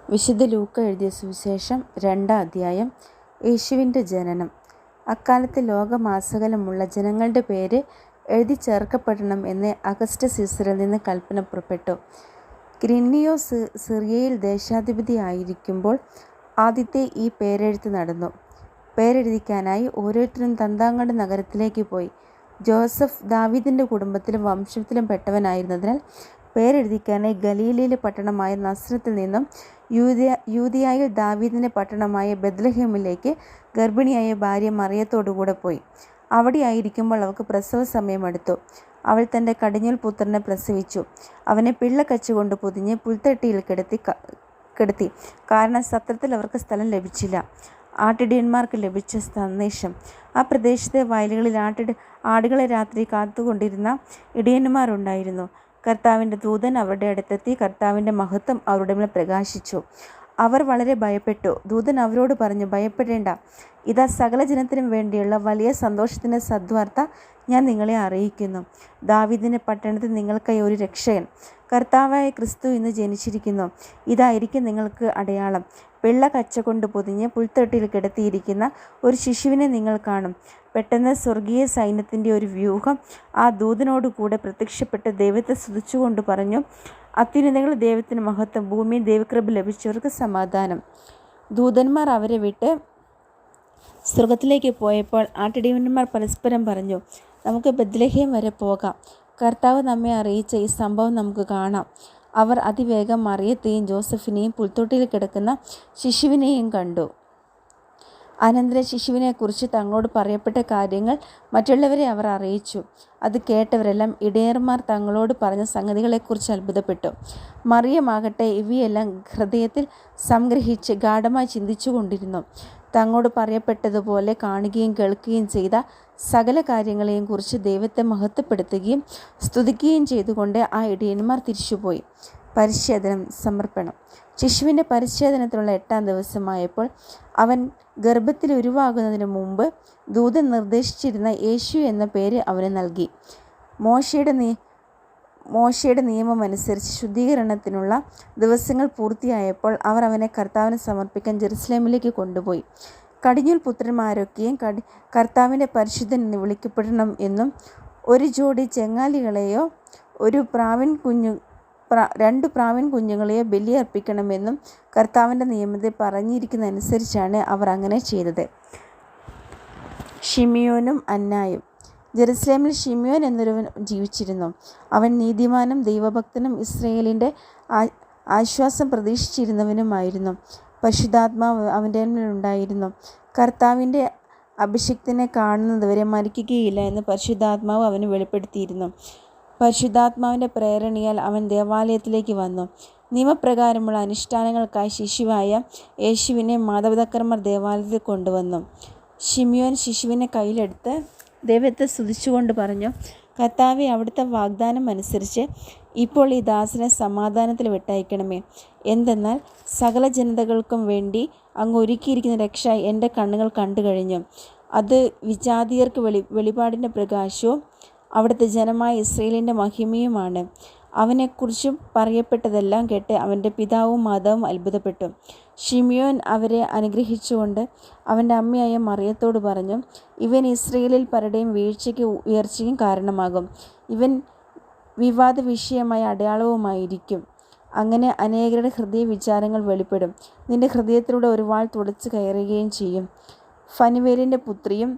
വിശുദ്ധ ലൂക്ക എഴുതിയ സുവിശേഷം 2-ാം അധ്യായം. യേശുവിൻ്റെ ജനനം. അക്കാലത്ത് ലോകമാസകലമുള്ള ജനങ്ങളുടെ പേര് എഴുതി ചേർക്കപ്പെടണം എന്ന് അഗസ്റ്റസ് സീസറിൽ നിന്ന് കൽപ്പന പുറപ്പെട്ടു. ക്വിരിനിയോസ് സിറിയയിൽ ദേശാധിപതി ആയിരിക്കുമ്പോൾ ആദ്യത്തെ ഈ പേരെഴുത്ത് നടന്നു. പേരെഴുതിക്കാനായി ഓരോരുത്തരും തന്താങ്ങളുടെ നഗരത്തിലേക്ക് പോയി. ജോസഫ് ദാവീദിൻ്റെ കുടുംബത്തിലും വംശത്തിലും പെട്ടവനായിരുന്നതിനാൽ പേരെഴുതിക്കാനായി ഗലീലയിലെ പട്ടണമായ നസ്രത്തിൽ നിന്നും യൂദയായിൽ ദാവീദിൻ്റെ പട്ടണമായ ബെത്ലഹേമിലേക്ക് ഗർഭിണിയായ ഭാര്യ മറിയത്തോടുകൂടെ പോയി. അവിടെയായിരിക്കുമ്പോൾ അവൾക്ക് പ്രസവ സമയമെടുത്തു. അവൾ തൻ്റെ കടിഞ്ഞൂൽ പുത്രനെ പ്രസവിച്ചു. അവനെ പിള്ളക്കച്ചുകൊണ്ട് പൊതിഞ്ഞ് പുൽത്തട്ടിയിൽ കിടത്തി. കാരണം സത്രത്തിൽ അവർക്ക് സ്ഥലം ലഭിച്ചില്ല. ആട്ടിടയന്മാർക്ക് ലഭിച്ച സന്ദേശം. ആ പ്രദേശത്തെ വയലുകളിൽ ആടുകളെ രാത്രി കാത്തുകൊണ്ടിരുന്ന ഇടയന്മാരുണ്ടായിരുന്നു. കർത്താവിൻ്റെ ദൂതൻ അവരുടെ അടുത്തെത്തി കർത്താവിൻ്റെ മഹത്വം അവരുടെ മേൽ പ്രകാശിച്ചു. അവർ വളരെ ഭയപ്പെട്ടു. ദൂതൻ അവരോട് പറഞ്ഞു, ഭയപ്പെടേണ്ട, ഇതാ സകല ജനത്തിനും വേണ്ടിയുള്ള വലിയ സന്തോഷത്തിൻ്റെ സദ്വാർത്ത ഞാൻ നിങ്ങളെ അറിയിക്കുന്നു. ദാവീദിൻ്റെ പട്ടണത്തിൽ നിങ്ങൾക്കായി ഒരു രക്ഷകൻ, കർത്താവായ ക്രിസ്തു ഇന്ന് ജനിച്ചിരിക്കുന്നു. ഇതായിരിക്കും നിങ്ങൾക്ക് അടയാളം. വെള്ള കച്ച കൊണ്ട് പൊതിഞ്ഞ് പുൽത്തൊട്ടിയിൽ കിടത്തിയിരിക്കുന്ന ഒരു ശിശുവിനെ നിങ്ങൾ കാണും. പെട്ടെന്ന് സ്വർഗീയ സൈന്യത്തിൻ്റെ ഒരു വ്യൂഹം ആ ദൂതനോടുകൂടെ പ്രത്യക്ഷപ്പെട്ട് ദൈവത്തെ സ്തുതിച്ചുകൊണ്ട് പറഞ്ഞു, അത്യുന്നതങ്ങളിൽ ദൈവത്തിന് മഹത്വം, ഭൂമിയിൽ ദൈവകൃപ ലഭിച്ചവർക്ക് സമാധാനം. ദൂതന്മാർ അവരെ വിട്ട് സ്വർഗത്തിലേക്ക് പോയപ്പോൾ ആട്ടിടയന്മാർ പരസ്പരം പറഞ്ഞു, നമുക്ക് ബെത്ലഹേം വരെ പോകാം. കർത്താവ് നമ്മെ അറിയിച്ച ഈ സംഭവം നമുക്ക് കാണാം. അവർ അതിവേഗം മറിയത്തെയും ജോസഫിനെയും പുൽത്തൊട്ടിയിൽ കിടക്കുന്ന ശിശുവിനെയും കണ്ടു. അനന്തരം ശിശുവിനെക്കുറിച്ച് തങ്ങളോട് പറയപ്പെട്ട കാര്യങ്ങൾ മറ്റുള്ളവരെ അവർ അറിയിച്ചു. അത് കേട്ടവരെല്ലാം ഇടയന്മാർ തങ്ങളോട് പറഞ്ഞ സംഗതികളെക്കുറിച്ച് അത്ഭുതപ്പെട്ടു. മറിയമാകട്ടെ ഇവയെല്ലാം ഹൃദയത്തിൽ സംഗ്രഹിച്ച് ഗാഢമായി ചിന്തിച്ചു കൊണ്ടിരുന്നു. തങ്ങളോട് പറയപ്പെട്ടതുപോലെ കാണുകയും കേൾക്കുകയും ചെയ്ത സകല കാര്യങ്ങളെയും കുറിച്ച് ദൈവത്തെ മഹത്വപ്പെടുത്തുകയും സ്തുതിക്കുകയും ചെയ്തുകൊണ്ട് ആ ഇടയന്മാർ തിരിച്ചുപോയി. പരിച്ഛേദനം, സമർപ്പണം. ശിശുവിൻ്റെ പരിച്ഛേദനത്തിനുള്ള 8-ാം ദിവസമായപ്പോൾ അവൻ ഗർഭത്തിൽ ഉരുവാകുന്നതിന് മുമ്പ് ദൂതൻ നിർദ്ദേശിച്ചിരുന്ന യേശു എന്ന പേര് അവന് നൽകി. മോശയുടെ നിയമമനുസരിച്ച് ശുദ്ധീകരണത്തിനുള്ള ദിവസങ്ങൾ പൂർത്തിയായപ്പോൾ അവർ അവനെ കർത്താവിന് സമർപ്പിക്കാൻ ജെറുസലേമിലേക്ക് കൊണ്ടുപോയി. കടിഞ്ഞൂൽ പുത്രന്മാരൊക്കെയും കർത്താവിൻ്റെ പരിശുദ്ധൻ എന്ന് വിളിക്കപ്പെടണം എന്നും ഒരു ജോഡി ചെങ്ങാലികളെയോ രണ്ട് പ്രാവിൻ കുഞ്ഞുങ്ങളെയോ ബലിയർപ്പിക്കണമെന്നും കർത്താവിൻ്റെ നിയമത്തിൽ പറഞ്ഞിരിക്കുന്നതനുസരിച്ചാണ് അവർ അങ്ങനെ ചെയ്തത്. ഷിമിയോനും അന്നായും. ജെറുസലേമിൽ ഷിമിയോൻ എന്നൊരുവൻ ജീവിച്ചിരുന്നു. അവൻ നീതിമാനും ദൈവഭക്തനും ഇസ്രായേലിൻ്റെ ആശ്വാസം പ്രതീക്ഷിച്ചിരുന്നവനുമായിരുന്നു. പരിശുദ്ധാത്മാവ് അവൻ്റെ മേലുണ്ടായിരുന്നു. കർത്താവിൻ്റെ അഭിഷിക്തനെ കാണുന്നതുവരെ മരിക്കുകയില്ല എന്ന് പരിശുദ്ധാത്മാവ് അവന് വെളിപ്പെടുത്തിയിരുന്നു. പരിശുദ്ധാത്മാവിൻ്റെ പ്രേരണയാൽ അവൻ ദേവാലയത്തിലേക്ക് വന്നു. നിയമപ്രകാരമുള്ള അനുഷ്ഠാനങ്ങൾക്കായി ശിശുവായ യേശുവിനെ മാതാപിതാക്കന്മാർ ദേവാലയത്തിൽ കൊണ്ടുവന്നു. ഷിമിയോൻ ശിശുവിനെ കയ്യിലെടുത്ത് ദൈവത്തെ സ്തുതിച്ചുകൊണ്ട് പറഞ്ഞു, കർത്താവേ, അവിടുത്തെ വാഗ്ദാനം അനുസരിച്ച് ഇപ്പോൾ ഈ ദാസനെ സമാധാനത്തിൽ വിട്ടയക്കണമേ. എന്തെന്നാൽ സകല ജനതകൾക്കും വേണ്ടി അങ്ങ് ഒരുക്കിയിരിക്കുന്ന രക്ഷ എൻ്റെ കണ്ണുകൾ കണ്ടു കഴിഞ്ഞു. അത് വിജാതീയർക്ക് വെളിപാടിൻ്റെ പ്രകാശവും അവിടുത്തെ ജനമായ ഇസ്രായേലിൻ്റെ മഹിമയുമാണ്. അവനെക്കുറിച്ചും പറയപ്പെട്ടതെല്ലാം കേട്ട് അവൻ്റെ പിതാവും മാതാവും അത്ഭുതപ്പെട്ടു. ഷിമിയോൻ അവരെ അനുഗ്രഹിച്ചുകൊണ്ട് അവൻ്റെ അമ്മയായ മറിയത്തോട് പറഞ്ഞു, ഇവൻ ഇസ്രായേലിൽ പലരുടെയും വീഴ്ചയ്ക്കും ഉയർച്ചയ്ക്കും കാരണമാകും. ഇവൻ വിവാദ വിഷയമായ അടയാളവുമായിരിക്കും. അങ്ങനെ അനേകരുടെ ഹൃദയ വിചാരങ്ങൾ വെളിപ്പെടും. നിന്റെ ഹൃദയത്തിലൂടെ ഒരു വാൾ തുളച്ച് കയറുകയും ചെയ്യും. ഫനുവേലിൻ്റെ പുത്രിയും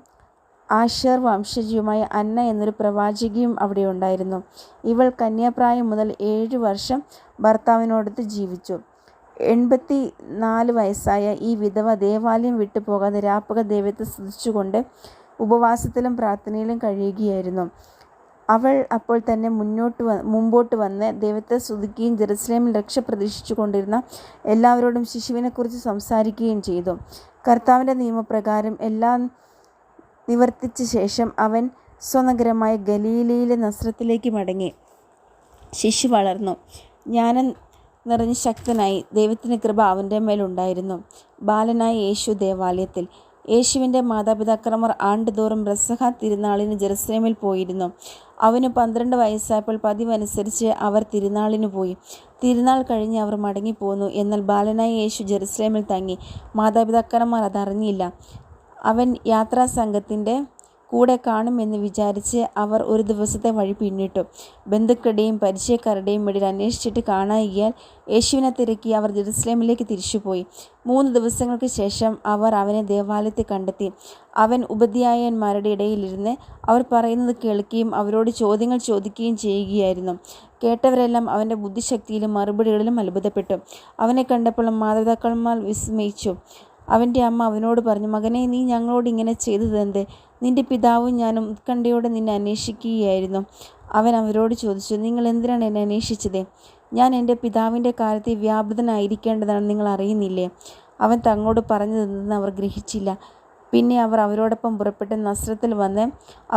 ആശേർ വംശജയുമായ അന്ന എന്നൊരു പ്രവാചകിയും അവിടെ ഉണ്ടായിരുന്നു. ഇവൾ കന്യാപ്രായം മുതൽ 7 വർഷം ഭർത്താവിനോടൊത്ത് ജീവിച്ചു. 84 വയസ്സായ ഈ വിധവ ദേവാലയം വിട്ടുപോകാതെ രാപ്പകൽ ദൈവത്തെ സ്തുതിച്ചുകൊണ്ട് ഉപവാസത്തിലും പ്രാർത്ഥനയിലും കഴിയുകയായിരുന്നു. അവൾ അപ്പോൾ തന്നെ മുമ്പോട്ട് വന്ന് ദൈവത്തെ സ്തുതിക്കുകയും ജെറുസലേമിൽ രക്ഷ പ്രതീക്ഷിച്ചു കൊണ്ടിരുന്ന എല്ലാവരോടും ശിശുവിനെക്കുറിച്ച് സംസാരിക്കുകയും ചെയ്തു. കർത്താവിൻ്റെ നിയമപ്രകാരം എല്ലാം നിവർത്തിച്ച ശേഷം അവൻ സ്വനഗരമായ ഗലീലയിലെ നസ്രത്തിലേക്ക് മടങ്ങി. ശിശു വളർന്നു, ജ്ഞാനം നിറഞ്ഞ് ശക്തനായി. ദൈവത്തിൻ്റെ കൃപ അവൻ്റെ മേലുണ്ടായിരുന്നു. ബാലനായ യേശു ദേവാലയത്തിൽ. യേശുവിൻ്റെ മാതാപിതാക്കന്മാർ ആണ്ടുതോറും പെസഹ തിരുനാളിന് ജെറുസലേമിൽ പോയിരുന്നു. അവന് 12 വയസ്സായപ്പോൾ പതിവനുസരിച്ച് അവർ തിരുനാളിന് പോയി. തിരുനാൾ കഴിഞ്ഞ് അവർ മടങ്ങിപ്പോന്നു. എന്നാൽ ബാലനായ യേശു ജെറുസലേമിൽ തങ്ങി. മാതാപിതാക്കന്മാർ അതറിഞ്ഞില്ല. അവൻ യാത്രാസംഘത്തിൻ്റെ കൂടെ കാണുമെന്ന് വിചാരിച്ച് അവർ ഒരു ദിവസത്തെ വഴി പിന്നിട്ടു. ബന്ധുക്കളുടെയും പരിചയക്കാരുടെയും ഇടയിൽ അന്വേഷിച്ചിട്ട് കാണായികയാൽ യേശുവിനെ തിരക്കി അവർ ജെറുസലേമിലേക്ക് തിരിച്ചുപോയി. 3 ദിവസങ്ങൾക്ക് ശേഷം അവർ അവനെ ദേവാലയത്തിൽ കണ്ടെത്തി. അവൻ ഉപധ്യായന്മാരുടെ ഇടയിലിരുന്ന് അവർ പറയുന്നത് കേൾക്കുകയും അവരോട് ചോദ്യങ്ങൾ ചോദിക്കുകയും ചെയ്യുകയായിരുന്നു. കേട്ടവരെല്ലാം അവൻ്റെ ബുദ്ധിശക്തിയിലും മറുപടികളിലും അത്ഭുതപ്പെട്ടു. അവനെ കണ്ടപ്പോൾ മാതാപിതാക്കന്മാർ വിസ്മയിച്ചു. അവൻ്റെ അമ്മ അവനോട് പറഞ്ഞു, "മകനെ, നീ ഞങ്ങളോട് ഇങ്ങനെ ചെയ്തതെന്ത്? നിന്റെ പിതാവും ഞാനും ഉത്കണ്ഠയോടെ നിന്നെ അന്വേഷിക്കുകയായിരുന്നു." അവൻ അവരോട് ചോദിച്ചു, "നിങ്ങൾ എന്തിനാണ് എന്നെ അന്വേഷിച്ചത്? ഞാൻ എൻ്റെ പിതാവിൻ്റെ കാര്യത്തിൽ വ്യാപൃതനായിരിക്കേണ്ടതാണ് നിങ്ങൾ അറിയുന്നില്ലേ?" അവൻ തങ്ങളോട് പറഞ്ഞതെന്തെന്ന് അവർ ഗ്രഹിച്ചില്ല. പിന്നെ അവർ അവരോടൊപ്പം പുറപ്പെട്ട് നസ്രത്തിൽ വന്ന്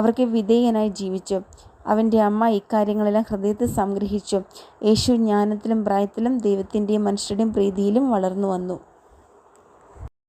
അവർക്ക് വിധേയനായി ജീവിച്ചു. അവൻ്റെ അമ്മ ഇക്കാര്യങ്ങളെല്ലാം ഹൃദയത്തിൽ സംഗ്രഹിച്ചു. യേശു ജ്ഞാനത്തിലും പ്രായത്തിലും ദൈവത്തിൻ്റെയും മനുഷ്യരുടെയും പ്രീതിയിലും വളർന്നു വന്നു.